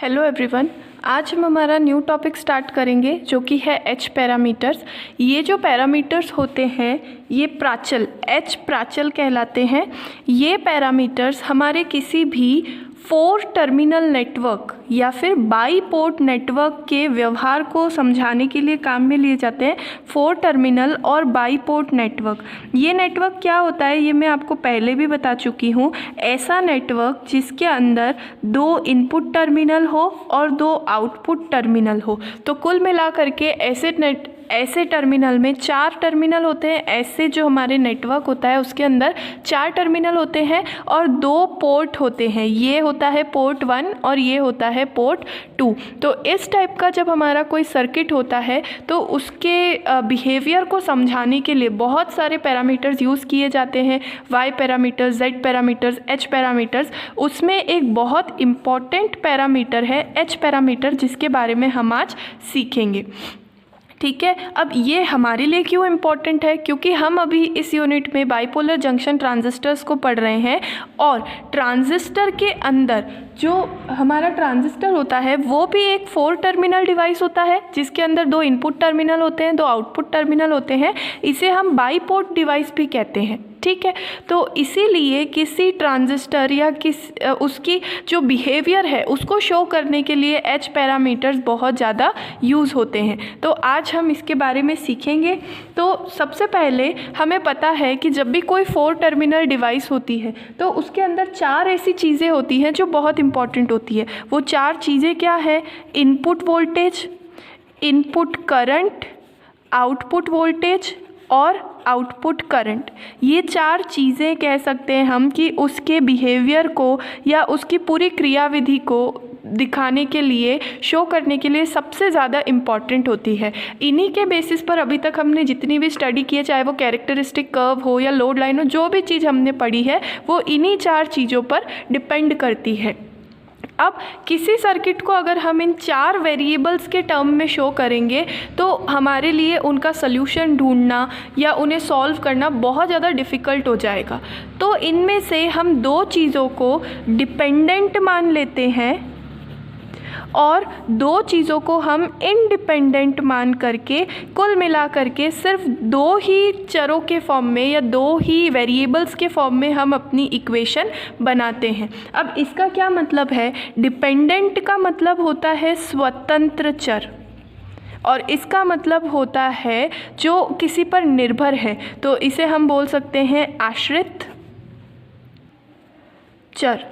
Hello everyone, आज हम हमारा न्यू टॉपिक स्टार्ट करेंगे जो कि है एच पैरामीटर्स। ये जो पैरामीटर्स होते हैं ये प्राचल एच प्राचल कहलाते हैं। ये पैरामीटर्स हमारे किसी भी 4 टर्मिनल नेटवर्क या फिर बाई पोर्ट नेटवर्क के व्यवहार को समझाने के लिए काम में लिए जाते हैं। 4 टर्मिनल और बाई पोर्ट नेटवर्क, ये नेटवर्क क्या होता है ये मैं आपको पहले भी बता चुकी हूँ। ऐसा नेटवर्क जिसके अंदर 2 इनपुट टर्मिनल हो और 2 आउटपुट टर्मिनल हो। तो कुल मिलाकर के ऐसे टर्मिनल में 4 टर्मिनल होते हैं। ऐसे जो हमारे नेटवर्क होता है उसके अंदर 4 टर्मिनल होते हैं और 2 पोर्ट होते हैं। ये होता है पोर्ट 1 और ये होता है पोर्ट 2। तो इस टाइप का जब हमारा कोई सर्किट होता है तो उसके बिहेवियर को समझाने के लिए बहुत सारे पैरामीटर्स यूज़ किए जाते हैं। Y parameters, Z parameters, H parameters. उसमें एक बहुत इम्पॉर्टेंट पैरामीटर है एच पैरामीटर, जिसके बारे में हम आज सीखेंगे। ठीक है, अब ये हमारे लिए क्यों इम्पॉर्टेंट है? क्योंकि हम अभी इस यूनिट में बाइपोलर जंक्शन ट्रांजिस्टर्स को पढ़ रहे हैं और ट्रांजिस्टर के अंदर जो हमारा ट्रांजिस्टर होता है वो भी एक 4 टर्मिनल डिवाइस होता है जिसके अंदर 2 इनपुट टर्मिनल होते हैं, 2 आउटपुट टर्मिनल होते हैं। इसे हम बाईपोर्ट डिवाइस भी कहते हैं। ठीक है, तो इसीलिए किसी ट्रांजिस्टर या उसकी जो बिहेवियर है उसको शो करने के लिए एच पैरामीटर्स बहुत ज़्यादा यूज़ होते हैं। तो आज हम इसके बारे में सीखेंगे। तो सबसे पहले हमें पता है कि जब भी कोई 4 टर्मिनल डिवाइस होती है तो उसके अंदर 4 ऐसी चीज़ें होती हैं जो बहुत इंपॉर्टेंट होती है। वो 4 चीज़ें क्या है? Input voltage, input current, output voltage और आउटपुट करंट। ये 4 चीज़ें कह सकते हैं हम कि उसके बिहेवियर को या उसकी पूरी क्रियाविधि को दिखाने के लिए, शो करने के लिए सबसे ज़्यादा इम्पॉर्टेंट होती है। इन्हीं के बेसिस पर अभी तक हमने जितनी भी स्टडी की है, चाहे वो कैरेक्टरिस्टिक कर्व हो या लोड लाइन हो, जो भी चीज़ हमने पढ़ी है वो इन्हीं 4 चीज़ों पर डिपेंड करती है। अब किसी सर्किट को अगर हम इन 4 वेरिएबल्स के टर्म में शो करेंगे तो हमारे लिए उनका सल्यूशन ढूंढना या उन्हें सॉल्व करना बहुत ज़्यादा डिफ़िकल्ट हो जाएगा। तो इनमें से हम 2 चीज़ों को डिपेंडेंट मान लेते हैं और 2 चीज़ों को हम इंडिपेंडेंट मान करके कुल मिला करके सिर्फ 2 ही चरों के फॉर्म में या 2 ही वेरिएबल्स के फॉर्म में हम अपनी इक्वेशन बनाते हैं। अब इसका क्या मतलब है? डिपेंडेंट का मतलब होता है स्वतंत्र चर और इसका मतलब होता है जो किसी पर निर्भर है। तो इसे हम बोल सकते हैं आश्रित चर।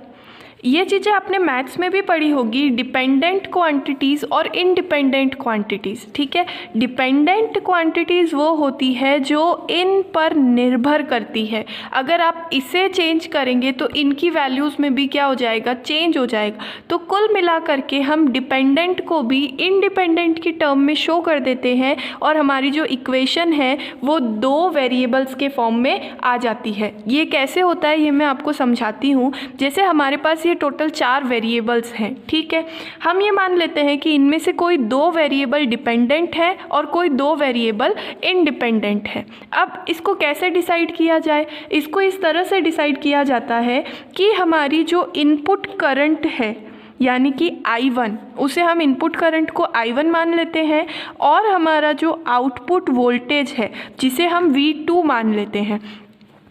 ये चीज़ें आपने मैथ्स में भी पढ़ी होगी, डिपेंडेंट क्वांटिटीज़ और इंडिपेंडेंट क्वांटिटीज़। ठीक है, डिपेंडेंट क्वांटिटीज़ वो होती है जो इन पर निर्भर करती है। अगर आप इसे चेंज करेंगे तो इनकी वैल्यूज़ में भी क्या हो जाएगा? चेंज हो जाएगा। तो कुल मिला करके हम डिपेंडेंट को भी इंडिपेंडेंट की टर्म में शो कर देते हैं और हमारी जो इक्वेशन है वो 2 वेरिएबल्स के फॉर्म में आ जाती है। ये कैसे होता है ये मैं आपको समझाती हूँ। जैसे हमारे पास ये टोटल 4 वेरिएबल्स हैं। ठीक है, हम ये मान लेते हैं कि इनमें से कोई 2 वेरिएबल डिपेंडेंट है और कोई 2 वेरिएबल इंडिपेंडेंट है। अब इसको कैसे डिसाइड किया जाए? इसको इस तरह से डिसाइड किया जाता है कि हमारी जो इनपुट करंट है यानी कि I1, उसे हम इनपुट करंट को I1 मान लेते हैं और हमारा जो आउटपुट वोल्टेज है जिसे हम V2 मान लेते हैं।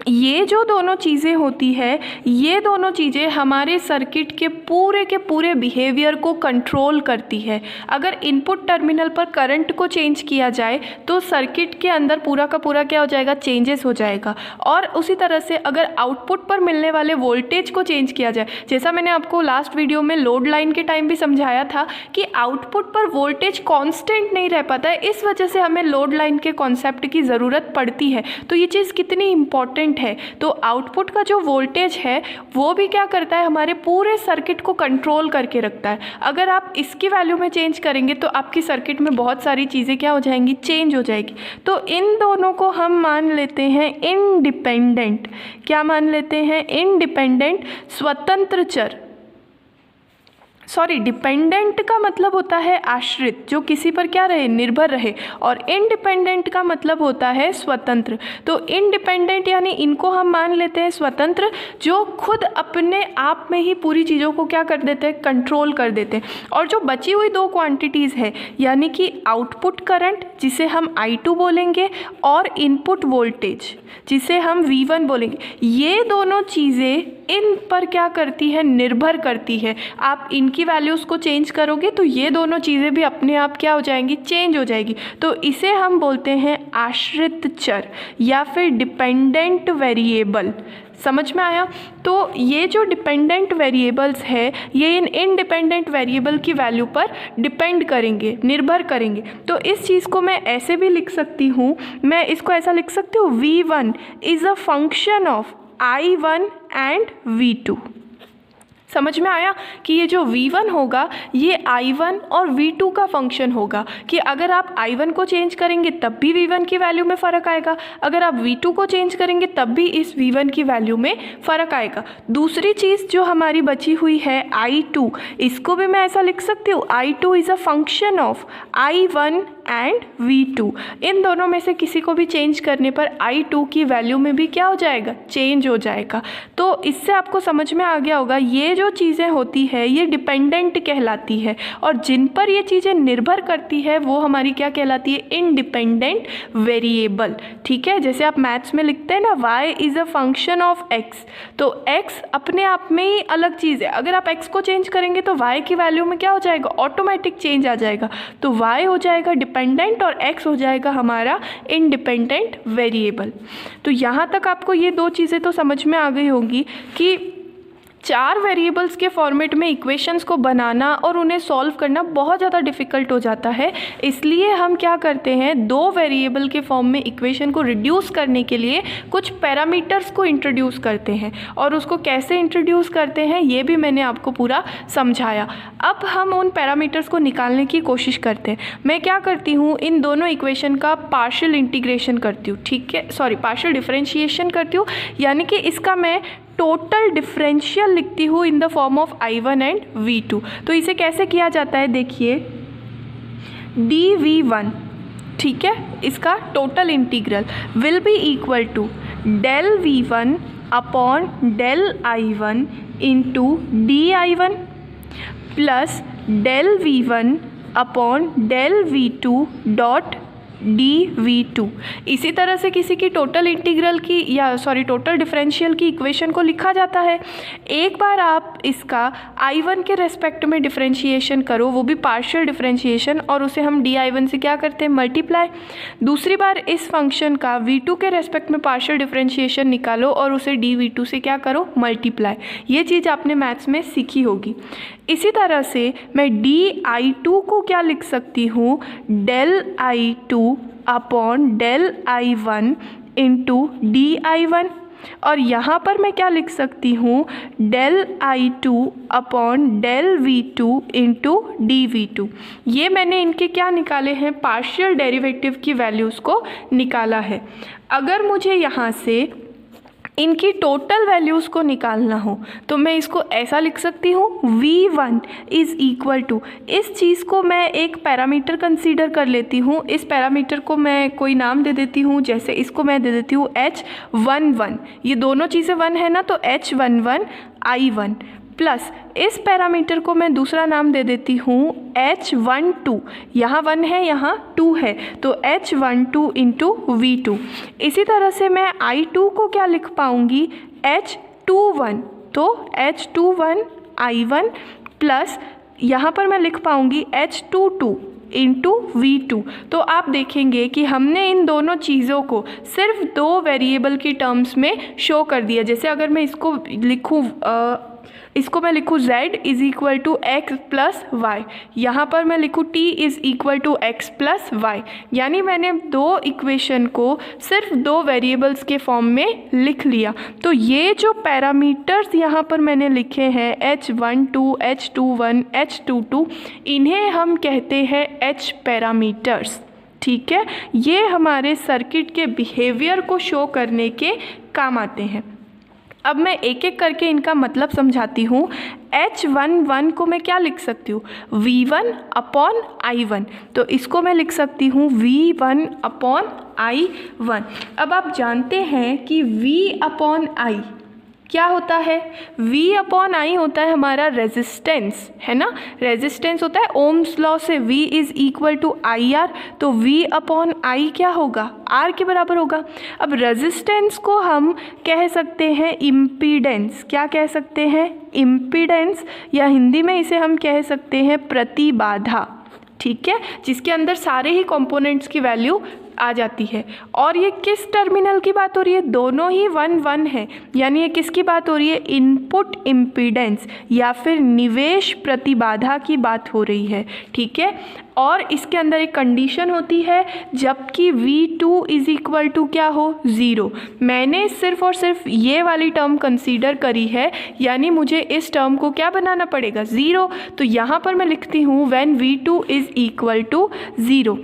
ये जो दोनों चीज़ें होती है, ये दोनों चीज़ें हमारे सर्किट के पूरे बिहेवियर को कंट्रोल करती है। अगर इनपुट टर्मिनल पर करंट को चेंज किया जाए तो सर्किट के अंदर पूरा का पूरा क्या हो जाएगा? चेंजेस हो जाएगा। और उसी तरह से अगर आउटपुट पर मिलने वाले वोल्टेज को चेंज किया जाए, जैसा मैंने आपको लास्ट वीडियो में लोड लाइन के टाइम भी समझाया था कि आउटपुट पर वोल्टेज कॉन्स्टेंट नहीं रह पाता है, इस वजह से हमें लोड लाइन के कॉन्सेप्ट की ज़रूरत पड़ती है। तो ये चीज़ कितनी इंपॉर्टेंट है। तो आउटपुट का जो वोल्टेज है वो भी क्या करता है? हमारे पूरे सर्किट को कंट्रोल करके रखता है। अगर आप इसकी वैल्यू में चेंज करेंगे तो आपकी सर्किट में बहुत सारी चीज़ें क्या हो जाएंगी? चेंज हो जाएगी। तो इन दोनों को हम मान लेते हैं इंडिपेंडेंट। क्या मान लेते हैं? इंडिपेंडेंट, स्वतंत्र चर। डिपेंडेंट का मतलब होता है आश्रित, जो किसी पर क्या रहे, निर्भर रहे, और इंडिपेंडेंट का मतलब होता है स्वतंत्र। तो इंडिपेंडेंट यानी इनको हम मान लेते हैं स्वतंत्र, जो खुद अपने आप में ही पूरी चीज़ों को क्या कर देते हैं, कंट्रोल कर देते हैं। और जो बची हुई दो क्वांटिटीज़ है, यानी कि आउटपुट करंट जिसे हम I2 बोलेंगे और इनपुट वोल्टेज जिसे हम V1 बोलेंगे, ये दोनों चीज़ें इन पर क्या करती है, निर्भर करती है। आप इनकी वैल्यूज़ को चेंज करोगे तो ये दोनों चीज़ें भी अपने आप क्या हो जाएंगी, चेंज हो जाएगी। तो इसे हम बोलते हैं आश्रित चर या फिर डिपेंडेंट वेरिएबल। समझ में आया? तो ये जो डिपेंडेंट वेरिएबल्स है ये इन इंडिपेंडेंट वेरिएबल की वैल्यू पर डिपेंड करेंगे, निर्भर करेंगे। तो इस चीज़ को मैं ऐसे भी लिख सकती हूँ, मैं इसको ऐसा लिख सकती हूँ, V1 is a function of I1 and V2। समझ में आया कि ये जो V1 होगा ये I1 और V2 का फंक्शन होगा, कि अगर आप I1 को चेंज करेंगे तब भी V1 की वैल्यू में फ़र्क आएगा, अगर आप V2 को चेंज करेंगे तब भी इस V1 की वैल्यू में फ़र्क आएगा। दूसरी चीज़ जो हमारी बची हुई है I2, इसको भी मैं ऐसा लिख सकती हूँ, I2 is a function of I1 and V2। इन दोनों में से किसी को भी चेंज करने पर I2 की वैल्यू में भी क्या हो जाएगा, चेंज हो जाएगा। तो इससे आपको समझ में आ गया होगा ये जो चीज़ें होती है ये डिपेंडेंट कहलाती है, और जिन पर ये चीज़ें निर्भर करती है वो हमारी क्या कहलाती है, इंडिपेंडेंट वेरिएबल। ठीक है, जैसे आप मैथ्स में लिखते हैं ना, y is a function of x, तो x अपने आप में ही अलग चीज़ है, अगर आप x को चेंज करेंगे तो y की वैल्यू में क्या हो जाएगा, ऑटोमेटिक चेंज आ जाएगा। तो y हो जाएगा डिपेंडेंट और x हो जाएगा हमारा इंडिपेंडेंट वेरिएबल। तो यहाँ तक आपको ये दो चीज़ें तो समझ में आ गई होंगी कि चार वेरिएबल्स के फॉर्मेट में इक्वेशंस को बनाना और उन्हें सॉल्व करना बहुत ज़्यादा डिफ़िकल्ट हो जाता है। इसलिए हम क्या करते हैं, दो वेरिएबल के फॉर्म में इक्वेशन को रिड्यूस करने के लिए कुछ पैरामीटर्स को इंट्रोड्यूस करते हैं, और उसको कैसे इंट्रोड्यूस करते हैं ये भी मैंने आपको पूरा समझाया। अब हम उन पैरामीटर्स को निकालने की कोशिश करते हैं। मैं क्या करती हूँ, इन दोनों इक्वेशन का पार्शियल इंटीग्रेशन करती हूँ, ठीक है, पार्शियल डिफरेंशिएशन करती हूँ, यानी कि इसका मैं टोटल डिफरेंशियल लिखती हूँ in the form of I1 and V2। तो इसे कैसे किया जाता है, देखिए dV1, ठीक है, इसका total integral will be equal to del V1 upon del I1 into dI1 plus del V1 upon del V2 dot dV2। इसी तरह से किसी की टोटल इंटीग्रल की टोटल डिफरेंशियल की इक्वेशन को लिखा जाता है। एक बार आप इसका I1 के रेस्पेक्ट में डिफरेंशिएशन करो, वो भी पार्शियल डिफरेंशिएशन, और उसे हम dI1 से क्या करते हैं, मल्टीप्लाई। दूसरी बार इस फंक्शन का V2 के रेस्पेक्ट में पार्शियल डिफरेंशिएशन निकालो और उसे dV2 से क्या करो, मल्टीप्लाई। ये चीज़ आपने मैथ्स में सीखी होगी। इसी तरह से मैं dI2 को क्या लिख सकती हूँ, del I2 upon del I1 into dI1, और यहाँ पर मैं क्या लिख सकती हूँ, del I2 upon del V2 into dV2। ये मैंने इनके क्या निकाले हैं, पार्शियल डेरिवेटिव की वैल्यूज़ को निकाला है। अगर मुझे यहाँ से इनकी टोटल वैल्यूज़ को निकालना हो तो मैं इसको ऐसा लिख सकती हूँ, V1 इज़ इक्वल टू, इस चीज़ को मैं एक पैरामीटर कंसीडर कर लेती हूँ। इस पैरामीटर को मैं कोई नाम दे देती हूँ, जैसे इसको मैं दे देती हूँ H11। ये दोनों चीज़ें 1 है ना, तो H11 I1 प्लस इस पैरामीटर को मैं दूसरा नाम दे देती हूँ H12। यहाँ 1 है, यहाँ 2 है, तो H12 इंटू V2। इसी तरह से मैं I2 को क्या लिख पाऊँगी, H21, तो H21 I1 प्लस यहाँ पर मैं लिख पाऊँगी H22 इंटू V2। तो आप देखेंगे कि हमने इन दोनों चीज़ों को सिर्फ दो वेरिएबल की टर्म्स में शो कर दिया। जैसे अगर मैं इसको मैं लिखूँ z is equal to X plus Y, यहाँ पर मैं लिखूँ t is equal to X plus Y, यानी मैंने दो इक्वेशन को सिर्फ दो वेरिएबल्स के फॉर्म में लिख लिया। तो ये जो पैरामीटर्स यहाँ पर मैंने लिखे हैं H12, H21, H22, इन्हें हम कहते हैं H पैरामीटर्स। ठीक है, ये हमारे सर्किट के बिहेवियर को शो करने के काम आते हैं। अब मैं एक एक करके इनका मतलब समझाती हूँ। H11 को मैं क्या लिख सकती हूँ, V1/I1। तो इसको मैं लिख सकती हूँ V1/I1। अब आप जानते हैं कि V/I क्या होता है, V/I होता है हमारा रेजिस्टेंस, है ना। रेजिस्टेंस होता है ओम्स लॉ से V = IR, तो V/I क्या होगा, R के बराबर होगा। अब रेजिस्टेंस को हम कह सकते हैं इम्पीडेंस, क्या कह सकते हैं, इम्पीडेंस, या हिंदी में इसे हम कह सकते हैं प्रतिबाधा, ठीक है, जिसके अंदर सारे ही कंपोनेंट्स की वैल्यू आ जाती है। और ये किस टर्मिनल की बात हो रही है, दोनों ही 1 है, यानी ये किसकी बात हो रही है, इनपुट इम्पीडेंस या फिर निवेश प्रतिबाधा की बात हो रही है, ठीक है। और इसके अंदर एक कंडीशन होती है जबकि V2 = क्या हो, 0। मैंने सिर्फ और सिर्फ ये वाली टर्म कंसीडर करी है, यानी मुझे इस टर्म को क्या बनाना पड़ेगा, 0। तो यहाँ पर मैं लिखती हूँ व्हेन V2 = 0,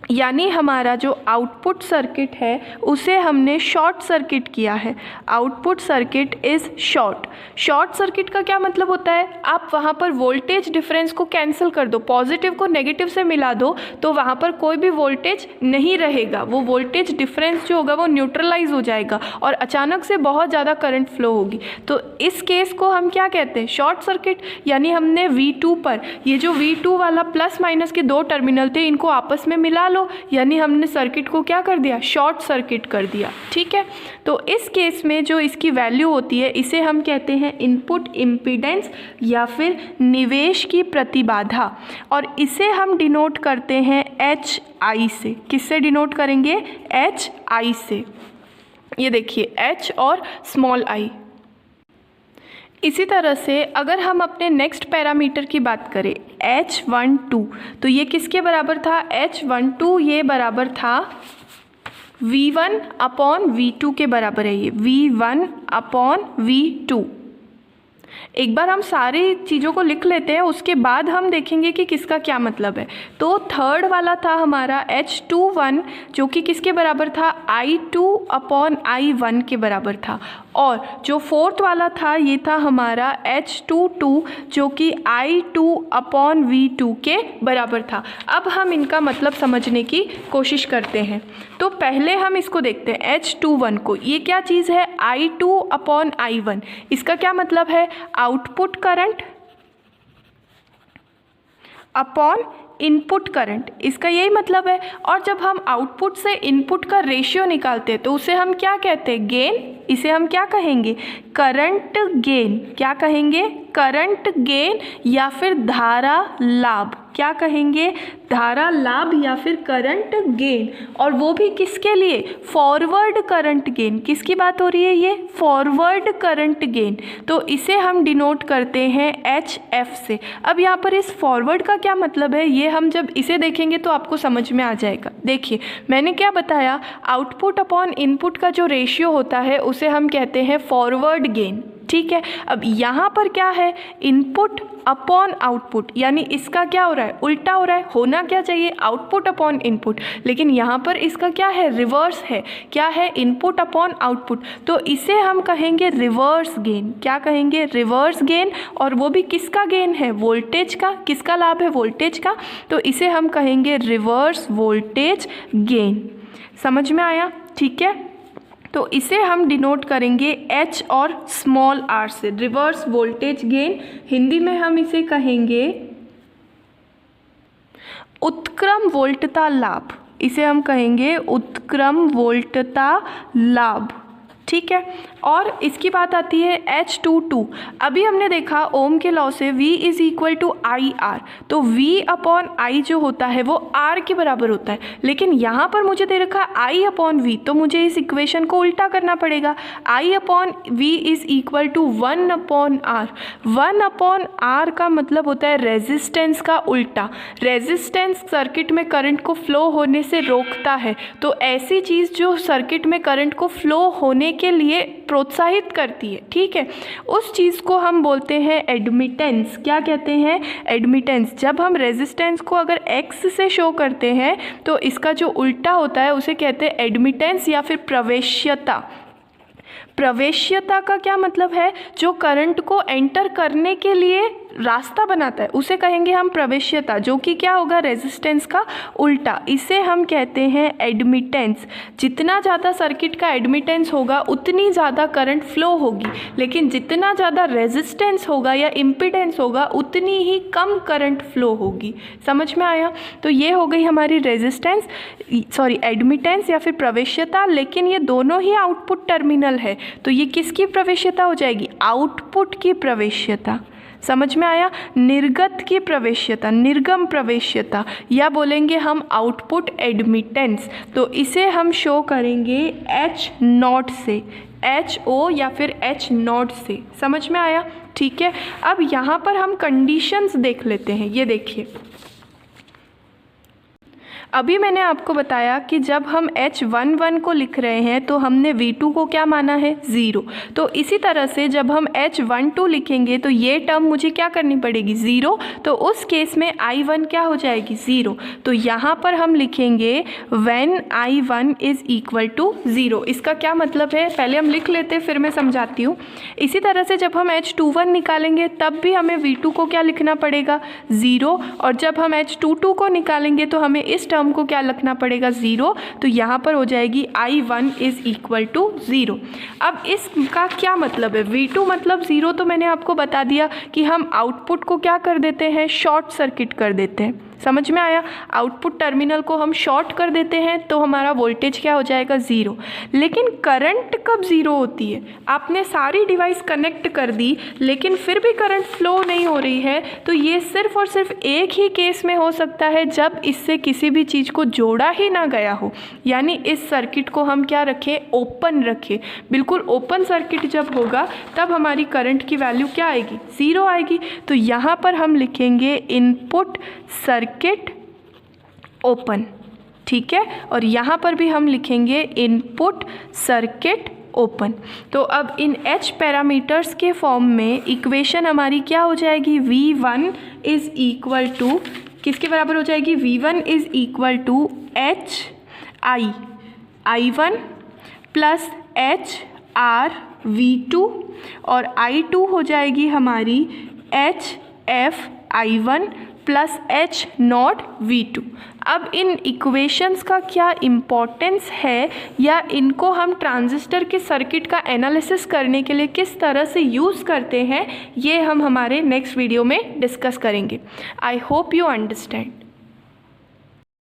यानी हमारा जो आउटपुट सर्किट है उसे हमने शॉर्ट सर्किट किया है। Output circuit is short. Short circuit का क्या मतलब होता है, आप वहाँ पर वोल्टेज डिफरेंस को कैंसिल कर दो, पॉजिटिव को नेगेटिव से मिला दो, तो वहाँ पर कोई भी वोल्टेज नहीं रहेगा, वो वोल्टेज डिफरेंस जो होगा वो न्यूट्रलाइज हो जाएगा और अचानक से बहुत ज़्यादा करंट फ्लो होगी। तो इस केस को हम क्या कहते हैं, शॉर्ट सर्किट। यानी हमने V2 पर ये जो V2 वाला प्लस माइनस के 2 टर्मिनल थे, इनको आपस में मिला लो, यानी हमने सर्किट को क्या कर दिया, शॉर्ट सर्किट कर दिया, ठीक है। तो इस केस में जो इसकी वैल्यू होती है इसे हम कहते हैं इनपुट इम्पीडेंस या फिर निवेश की प्रतिबाधा, और इसे हम डिनोट करते हैं HI से। किससे डिनोट करेंगे, HI से। ये देखिए H और स्मॉल I। इसी तरह से अगर हम अपने नेक्स्ट पैरामीटर की बात करें H12, तो ये किसके बराबर था, H12 ये बराबर था V1/V2 के बराबर है, ये V1/V2। एक बार हम सारी चीज़ों को लिख लेते हैं, उसके बाद हम देखेंगे कि किसका क्या मतलब है। तो थर्ड वाला था हमारा H21 जो कि किसके बराबर था, I2/I1 के बराबर था, और जो फोर्थ वाला था ये था हमारा H22 जो कि I2/V2 के बराबर था। अब हम इनका मतलब समझने की कोशिश करते हैं। तो पहले हम इसको देखते हैं H21 को, ये क्या चीज़ है, I2/I1। इसका क्या मतलब है, output current upon input current, इसका यही मतलब है। और जब हम आउटपुट से इनपुट का रेशियो निकालते हैं तो उसे हम क्या कहते हैं, गेन। इसे हम क्या कहेंगे, करंट गेन। क्या कहेंगे, करंट गेन या फिर धारा लाभ। क्या कहेंगे, धारा लाभ या फिर करंट गेन। और वो भी किसके लिए, फॉरवर्ड करंट गेन। किसकी बात हो रही है, ये फॉरवर्ड करंट गेन। तो इसे हम डिनोट करते हैं HF से। अब यहाँ पर इस फॉरवर्ड का क्या मतलब है, ये हम जब इसे देखेंगे तो आपको समझ में आ जाएगा। देखिए मैंने क्या बताया, आउटपुट अपॉन इनपुट का जो रेशियो होता है उसे हम कहते हैं फॉरवर्ड गेन, ठीक है। अब यहाँ पर क्या है, इनपुट अपॉन आउटपुट, यानी इसका क्या हो रहा है, उल्टा हो रहा है। होना क्या चाहिए, आउटपुट अपॉन इनपुट, लेकिन यहाँ पर इसका क्या है, रिवर्स है। क्या है, इनपुट अपॉन आउटपुट। तो इसे हम कहेंगे रिवर्स गेन। क्या कहेंगे, रिवर्स गेन। और वो भी किसका गेन है, वोल्टेज का। किसका लाभ है, वोल्टेज का। तो इसे हम कहेंगे रिवर्स वोल्टेज गेन। समझ में आया, ठीक है। तो इसे हम डिनोट करेंगे H और स्मॉल r से, रिवर्स वोल्टेज गेन। हिंदी में हम इसे कहेंगे उत्क्रम वोल्टता लाभ। इसे हम कहेंगे उत्क्रम वोल्टता लाभ, ठीक है। और इसकी बात आती है H22। अभी हमने देखा ओम के लॉ से V = IR, तो V/I जो होता है वो R के बराबर होता है। लेकिन यहाँ पर मुझे दे रखा I/V, तो मुझे इस इक्वेशन को उल्टा करना पड़ेगा। I/V = 1/R। 1/R का मतलब होता है रेजिस्टेंस का उल्टा। रेजिस्टेंस सर्किट में करंट को फ्लो होने से रोकता है। तो ऐसी चीज़ जो सर्किट में करंट को फ्लो होने के लिए प्रोत्साहित करती है, ठीक है, उस चीज़ को हम बोलते हैं एडमिटेंस। क्या कहते हैं, एडमिटेंस। जब हम रेजिस्टेंस को अगर X से शो करते हैं तो इसका जो उल्टा होता है उसे कहते हैं एडमिटेंस या फिर प्रवेश्यता। प्रवेश्यता का क्या मतलब है? जो करंट को एंटर करने के लिए रास्ता बनाता है उसे कहेंगे हम प्रवेश्यता, जो कि क्या होगा? रेजिस्टेंस का उल्टा। इसे हम कहते हैं एडमिटेंस। जितना ज़्यादा सर्किट का एडमिटेंस होगा उतनी ज़्यादा करंट फ्लो होगी, लेकिन जितना ज़्यादा रेजिस्टेंस होगा या इम्पिडेंस होगा उतनी ही कम करंट फ्लो होगी। समझ में आया? तो ये हो गई हमारी एडमिटेंस या फिर प्रवेश्यता। लेकिन ये दोनों ही आउटपुट टर्मिनल है, तो ये किसकी प्रवेश्यता हो जाएगी? आउटपुट की प्रवेश्यता। समझ में आया? निर्गत की प्रवेश्यता, निर्गम प्रवेश्यता, या बोलेंगे हम आउटपुट एडमिटेंस। तो इसे हम शो करेंगे H0 से, HO या फिर H0 से। समझ में आया? ठीक है। अब यहाँ पर हम कंडीशंस देख लेते हैं। ये देखिए, अभी मैंने आपको बताया कि जब हम H11 को लिख रहे हैं तो हमने V2 को क्या माना है? 0। तो इसी तरह से जब हम H12 लिखेंगे तो ये टर्म मुझे क्या करनी पड़ेगी? 0। तो उस केस में I1 क्या हो जाएगी? 0। तो यहाँ पर हम लिखेंगे when I1 is equal to 0। इसका क्या मतलब है? पहले हम लिख लेते हैं, फिर मैं समझाती हूँ। इसी तरह से जब हम H21 निकालेंगे तब भी हमें V2 को क्या लिखना पड़ेगा? 0। और जब हम H22 को निकालेंगे तो हमें इस टर्म को क्या लिखना पड़ेगा? 0। तो यहाँ पर हो जाएगी I1 इज़ इक्वल टू 0। अब इसका क्या मतलब है? V2 मतलब 0 तो मैंने आपको बता दिया कि हम आउटपुट को क्या कर देते हैं? शॉर्ट सर्किट कर देते हैं। समझ में आया? आउटपुट टर्मिनल को हम शॉर्ट कर देते हैं तो हमारा वोल्टेज क्या हो जाएगा? 0। लेकिन करंट कब 0 होती है? आपने सारी डिवाइस कनेक्ट कर दी लेकिन फिर भी करंट फ्लो नहीं हो रही है, तो ये सिर्फ और सिर्फ एक ही केस में हो सकता है जब इससे किसी भी चीज़ को जोड़ा ही ना गया हो। यानी इस सर्किट को हम क्या रखें? ओपन रखें। बिल्कुल ओपन सर्किट जब होगा तब हमारी करंट की वैल्यू क्या आएगी? 0 आएगी। तो यहाँ पर हम लिखेंगे इनपुट सर्किट ओपन। ठीक है। और यहाँ पर भी हम लिखेंगे इनपुट सर्किट ओपन। तो अब इन H पैरामीटर्स के फॉर्म में इक्वेशन हमारी क्या हो जाएगी? V1 इज़ इक्वल टू किसके बराबर हो जाएगी? V1 is equal to I1 plus HR V2 और I2 हो जाएगी हमारी HF I1 plus H0 V2। अब इन इक्वेशंस का क्या इम्पोर्टेंस है या इनको हम ट्रांजिस्टर के सर्किट का एनालिसिस करने के लिए किस तरह से यूज़ करते हैं, ये हम हमारे नेक्स्ट वीडियो में डिस्कस करेंगे। I hope you understand.